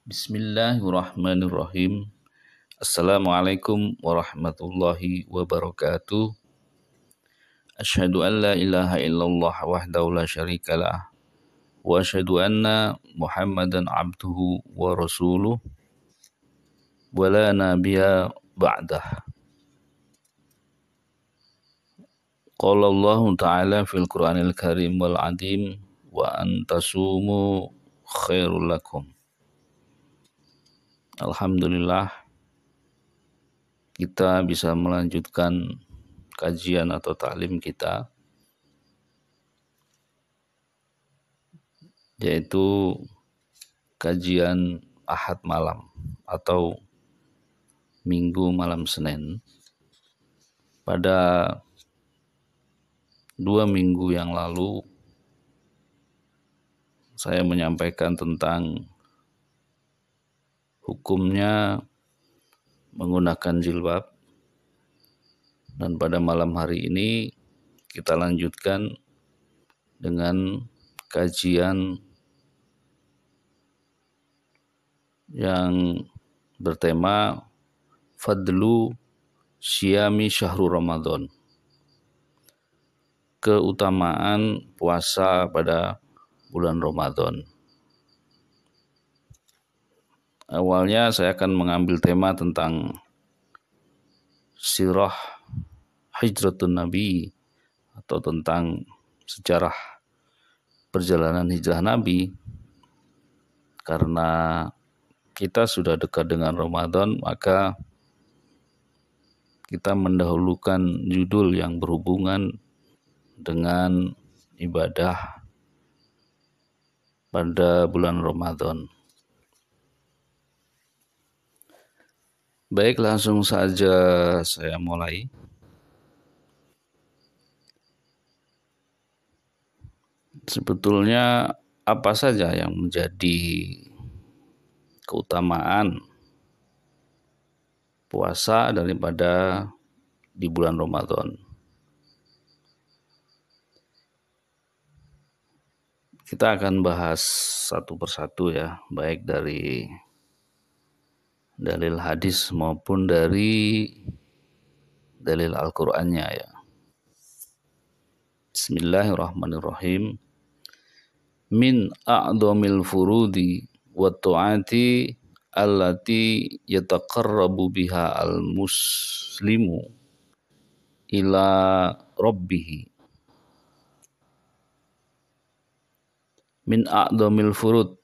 Bismillahirrahmanirrahim. Assalamualaikum warahmatullahi wabarakatuh. Asyhadu an la ilaha illallah wahdahu la syarikalah wa asyhadu anna Muhammadan abduhu wa rasuluh wa la nabiyya ba'dah. Qala Allah Ta'ala fil Qur'anil Karim wal Adim wa antasumu khairul lakum. Alhamdulillah kita bisa melanjutkan kajian atau taklim kita, yaitu kajian Ahad malam atau Minggu malam Senin. Pada 2 minggu yang lalu saya menyampaikan tentang hukumnya menggunakan jilbab, dan pada malam hari ini kita lanjutkan dengan kajian yang bertema Fadlu Syiyami Syahrul Ramadan, keutamaan puasa pada bulan Ramadan. Awalnya saya akan mengambil tema tentang sirah hijratun Nabi atau tentang sejarah perjalanan hijrah Nabi. Karena kita sudah dekat dengan Ramadan, maka kita mendahulukan judul yang berhubungan dengan ibadah pada bulan Ramadan. Baik, langsung saja saya mulai. Sebetulnya apa saja yang menjadi keutamaan puasa daripada di bulan Ramadan? Kita akan bahas satu persatu ya, baik dari dalil hadis maupun dari dalil Al-Qur'annya ya. Bismillahirrahmanirrahim. Min a'dhamil furudi wa tu'ati allati yataqarrabu biha al-muslimu ila rabbih. Min a'dhamil furud,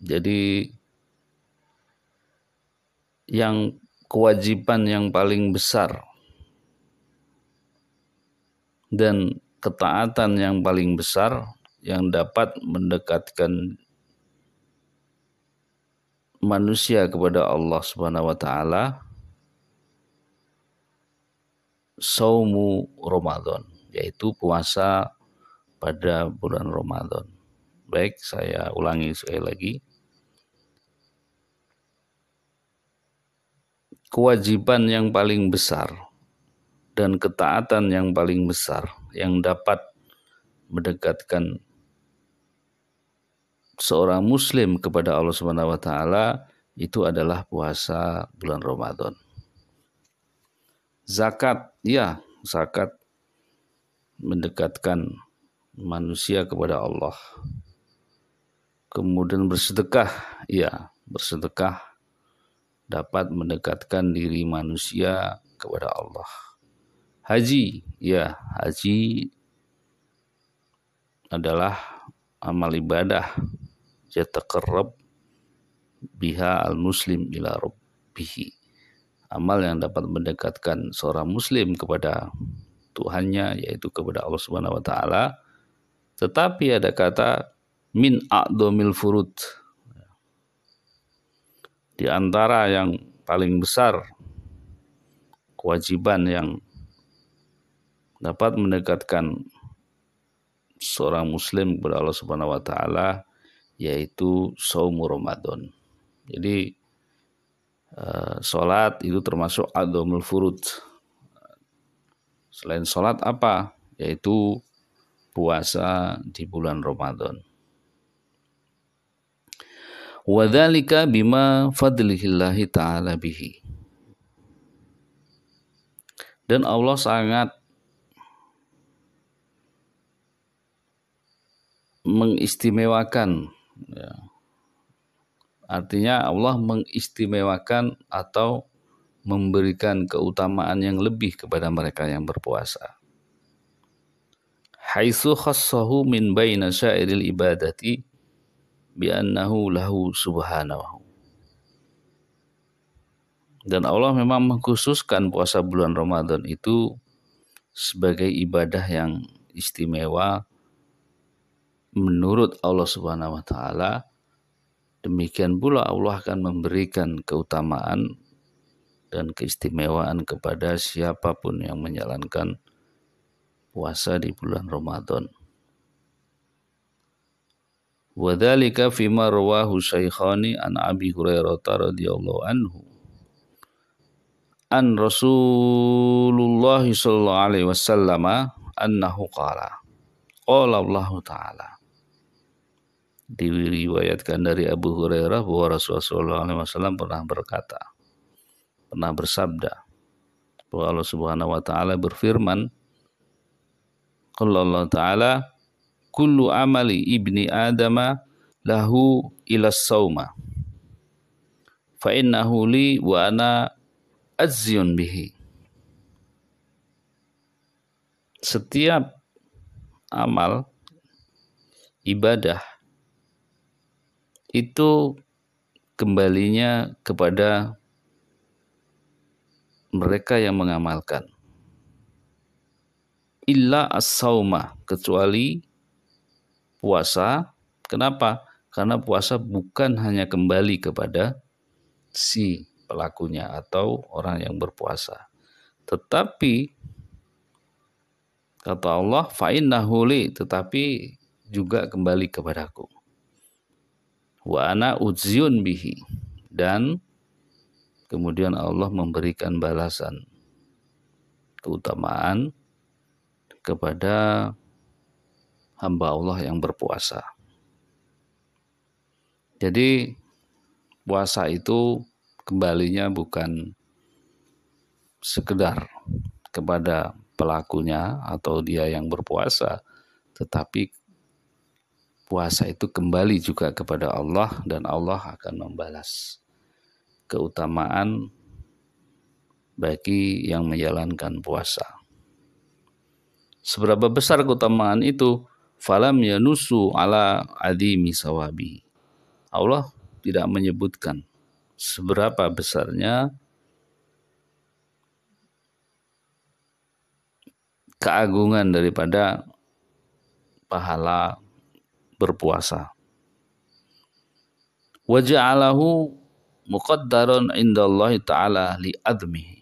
jadi yang kewajiban yang paling besar dan ketaatan yang paling besar yang dapat mendekatkan manusia kepada Allah Subhanahu wa taala, saumu Ramadan, yaitu puasa pada bulan Ramadan. Baik, saya ulangi sekali lagi. Kewajiban yang paling besar dan ketaatan yang paling besar yang dapat mendekatkan seorang muslim kepada Allah Subhanahu wa taala itu adalah puasa bulan Ramadan. Zakat, ya, zakat mendekatkan manusia kepada Allah. Kemudian bersedekah, ya, bersedekah dapat mendekatkan diri manusia kepada Allah. Haji, ya, haji adalah amal ibadah yataqarrab biha al-muslim ila rabbih. Amal yang dapat mendekatkan seorang muslim kepada Tuhannya, yaitu kepada Allah Subhanahu wa taala. Tetapi ada kata min a'dhamil furud, di antara yang paling besar kewajiban yang dapat mendekatkan seorang muslim kepada Allah Subhanahu wa taala, yaitu shaum Ramadan. Jadi salat itu termasuk a'dhamul furud. Selain salat apa? Yaitu puasa di bulan Ramadan. Wa dzalika bima fadlillahi ta'ala bihi. Dan Allah sangat mengistimewakan, ya. Artinya Allah mengistimewakan atau memberikan keutamaan yang lebih kepada mereka yang berpuasa. Haitsu khassahu min baina syairil ibadati bi annahu lahu subhanahu. Dan Allah memang mengkhususkan puasa bulan Ramadan itu sebagai ibadah yang istimewa menurut Allah Subhanahu wa taala. Demikian pula Allah akan memberikan keutamaan dan keistimewaan kepada siapapun yang menjalankan puasa di bulan Ramadan. Wa dzalika fima rawahu Syaikhani an Abi Hurairah radhiyallahu anhu an Rasulullah sallallahu alaihi wasallam annahu qala Allah taala. Diriwayatkan dari Abu Hurairah bahwa Rasulullah SAW pernah berkata, pernah bersabda, bahwa Allah Subhanahu wa taala berfirman, qala Allah taala, kullu amali ibni adama lahu ila sauma fa innahu li wa ana azyun bihi. Setiap amal ibadah itu kembalinya kepada mereka yang mengamalkan. Illa as-sauma, kecuali puasa. Kenapa? Karena puasa bukan hanya kembali kepada si pelakunya atau orang yang berpuasa. Tetapi kata Allah, fa innahu li, tetapi juga kembali kepadaku. Wa ana uzyun bihi, dan kemudian Allah memberikan balasan keutamaan kepada hamba Allah yang berpuasa. Jadi puasa itu kembalinya bukan sekedar kepada pelakunya atau dia yang berpuasa, tetapi puasa itu kembali juga kepada Allah, dan Allah akan membalas keutamaan bagi yang menjalankan puasa. Seberapa besar keutamaan itu? Falam yanusu ala adimi sawabi. Allah tidak menyebutkan seberapa besarnya keagungan daripada pahala berpuasa. Wa ja'alahu muqaddaran indallahi ta'ala li admihi.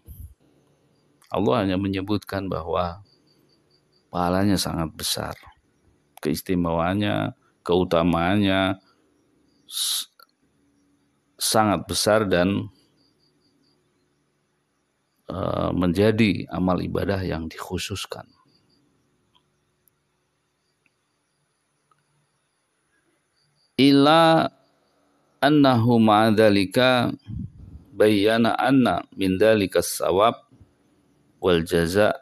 Allah hanya menyebutkan bahwa pahalanya sangat besar, keistimewaannya, keutamaannya sangat besar, dan menjadi amal ibadah yang dikhususkan. Illa annahu ma'adzalika bayyana anna min dzalika as-sawab wal jaza'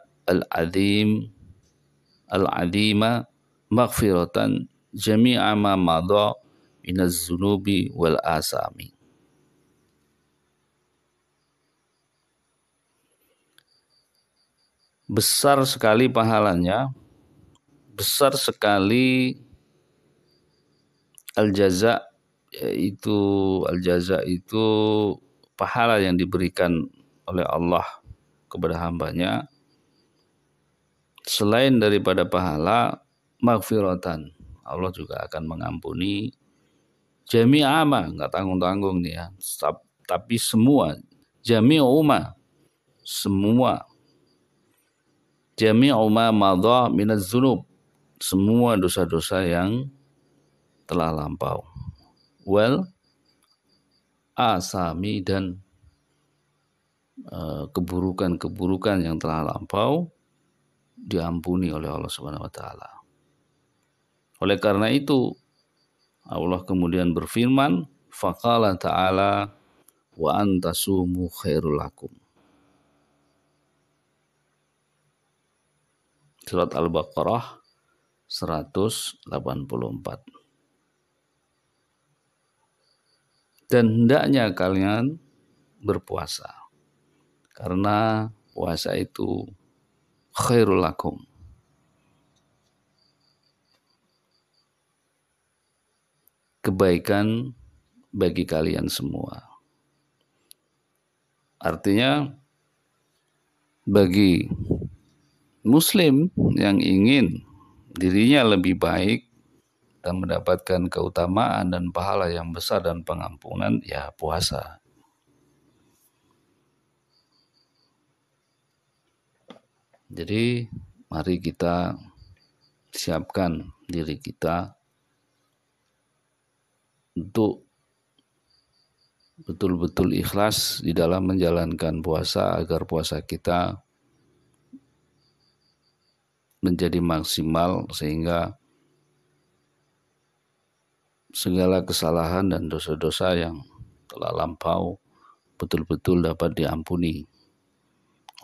al-'azima maghfiratan jami'a ma madha minaz zunubi wal asami. Besar sekali pahalanya, besar sekali al-jaza', itu pahala yang diberikan oleh Allah kepada hambanya. Selain daripada pahala, maghfiratan, Allah juga akan mengampuni jami'ama, nggak tanggung-tanggung nih ya, tapi semua, jami'uma, semua, jami'uma madha minaz zunub, semua dosa-dosa yang telah lampau, wal asami, dan keburukan-keburukan yang telah lampau diampuni oleh Allah Subhanahu wa taala. Oleh karena itu Allah kemudian berfirman, Faqala ta'ala wa antasumu khairul lakum. Surat Al-Baqarah 184. Dan hendaknya kalian berpuasa, karena puasa itu khairul lakum, kebaikan bagi kalian semua. Artinya bagi muslim yang ingin dirinya lebih baik dan mendapatkan keutamaan dan pahala yang besar dan pengampunan, ya puasa. Jadi mari kita siapkan diri kita untuk betul-betul ikhlas di dalam menjalankan puasa, agar puasa kita menjadi maksimal sehingga segala kesalahan dan dosa-dosa yang telah lampau betul-betul dapat diampuni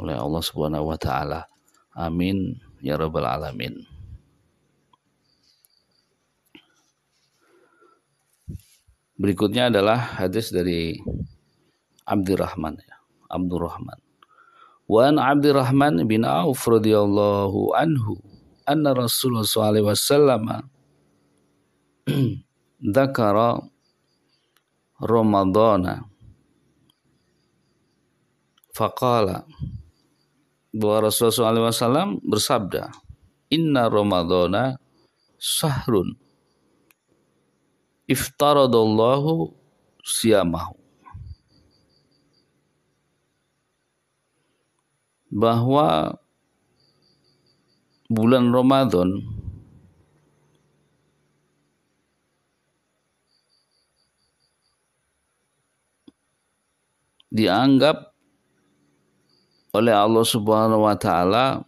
oleh Allah Subhanahu wa taala. Amin ya rabbal alamin. Berikutnya adalah hadis dari Abdurrahman. Wa an Abdurrahman bin Auf radhiyallahu anhu anna Rasulullah sallallahu alaihi wasallam dzakara Ramadana faqala, bahwa Rasulullah SAW bersabda, inna Ramadana sahrun iftaradallahu siyamahu, bahwa bulan Ramadan dianggap oleh Allah Subhanahu wa taala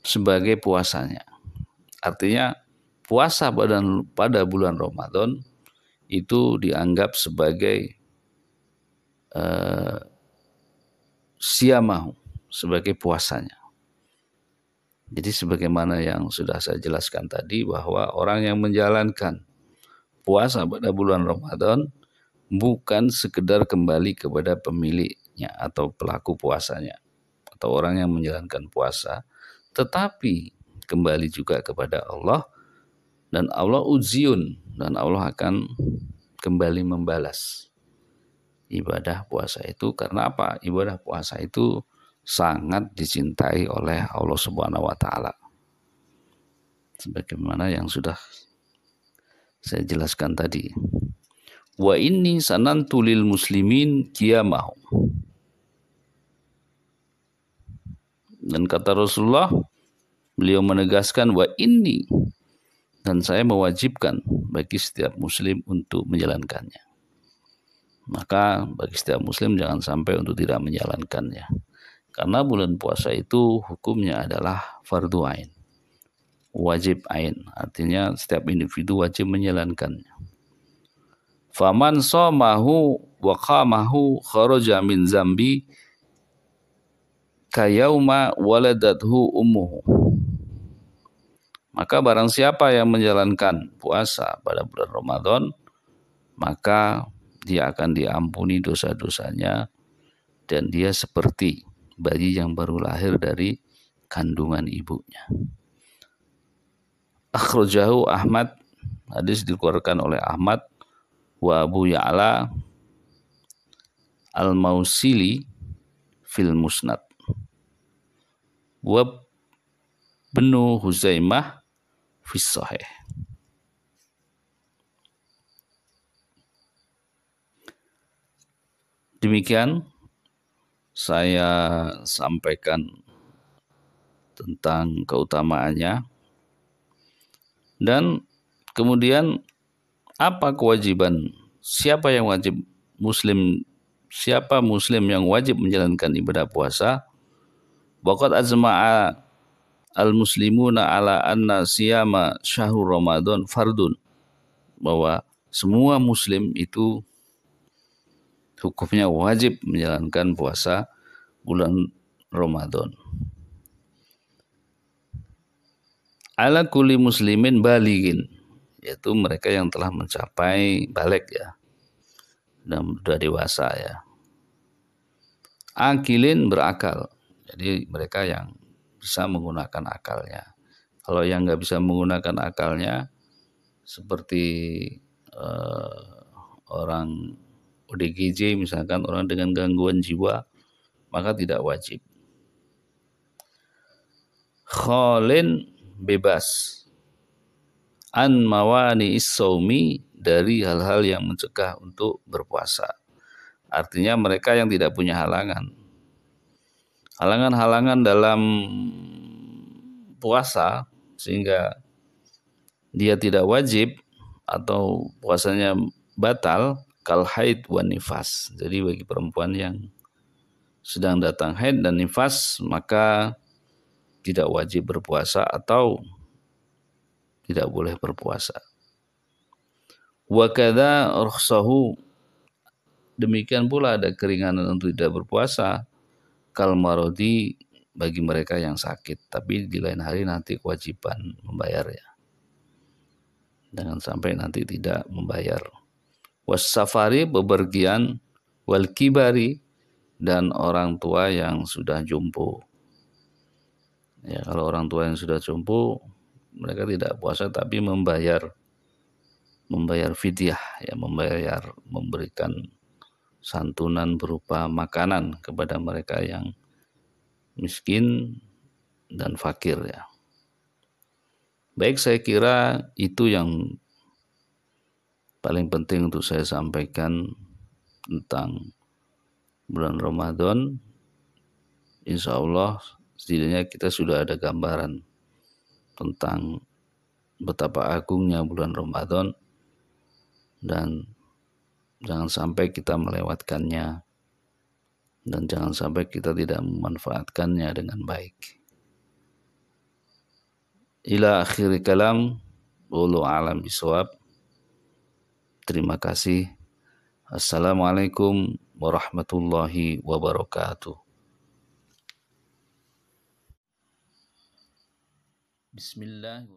sebagai puasanya. Artinya puasa pada bulan Ramadan itu dianggap sebagai siyamahu, sebagai puasanya. Jadi sebagaimana yang sudah saya jelaskan tadi, bahwa orang yang menjalankan puasa pada bulan Ramadan bukan sekedar kembali kepada pemiliknya atau pelaku puasanya atau orang yang menjalankan puasa, tetapi kembali juga kepada Allah, dan Allah ujiun, dan Allah akan kembali membalas ibadah puasa itu. Karena apa? Ibadah puasa itu sangat dicintai oleh Allah Subhanahu wa taala. Sebagaimana yang sudah saya jelaskan tadi. Wa inni sanantu lil muslimin qiyamahu. Dan kata Rasulullah, beliau menegaskan wa inni, dan saya mewajibkan bagi setiap muslim untuk menjalankannya. Maka bagi setiap muslim jangan sampai untuk tidak menjalankannya. Karena bulan puasa itu hukumnya adalah fardu ain, wajib ain. Artinya setiap individu wajib menjalankannya. Faman somahu wa qamahu kharaja min zambi kayauma waladathu ummuhu. Maka barang siapa yang menjalankan puasa pada bulan Ramadan, maka dia akan diampuni dosa-dosanya, dan dia seperti bayi yang baru lahir dari kandungan ibunya. Akhrajahu Ahmad, hadis dikeluarkan oleh Ahmad, wa Abu Ya'la al-Mausili fil Musnad, wa Ibnu Huzaimah fis Sahih. Demikian saya sampaikan tentang keutamaannya, dan kemudian apa kewajiban, siapa muslim yang wajib menjalankan ibadah puasa. Waqad azma'a al-muslimuna ala anna siyama syahrul Ramadan fardun, bahwa semua muslim itu hukumnya wajib menjalankan puasa bulan Ramadan. Ala kulli muslimin baligin, yaitu mereka yang telah mencapai balik ya, dan sudah dewasa ya. Akilin, berakal, jadi mereka yang bisa menggunakan akalnya. Kalau yang nggak bisa menggunakan akalnya, seperti orang ODGJ misalkan, orang dengan gangguan jiwa, maka tidak wajib. Khalin, bebas, an mawani is-saumi, dari hal-hal yang mencegah untuk berpuasa. Artinya mereka yang tidak punya halangan. Halangan-halangan dalam puasa sehingga dia tidak wajib atau puasanya batal, kal haid wan nifas. Jadi bagi perempuan yang sedang datang haid dan nifas, maka tidak wajib berpuasa atau tidak boleh berpuasa. Wa kadza rukhsahu, demikian pula ada keringanan untuk tidak berpuasa, kal marodi, bagi mereka yang sakit, tapi di lain hari nanti kewajiban membayarnya. Jangan sampai nanti tidak membayar. Was safari, bepergian, wal kibari, dan orang tua yang sudah jompo. Ya, kalau orang tua yang sudah jompo, mereka tidak puasa tapi membayar fidyah, ya, memberikan santunan berupa makanan kepada mereka yang miskin dan fakir ya. Baik, saya kira itu yang paling penting untuk saya sampaikan tentang bulan Ramadan. Insya Allah setidaknya kita sudah ada gambaran tentang betapa agungnya bulan Ramadan, dan jangan sampai kita melewatkannya, dan jangan sampai kita tidak memanfaatkannya dengan baik. Ila akhiri kalam, wallahu a'lam bishawab. Terima kasih. Assalamualaikum warahmatullahi wabarakatuh. Bismillah.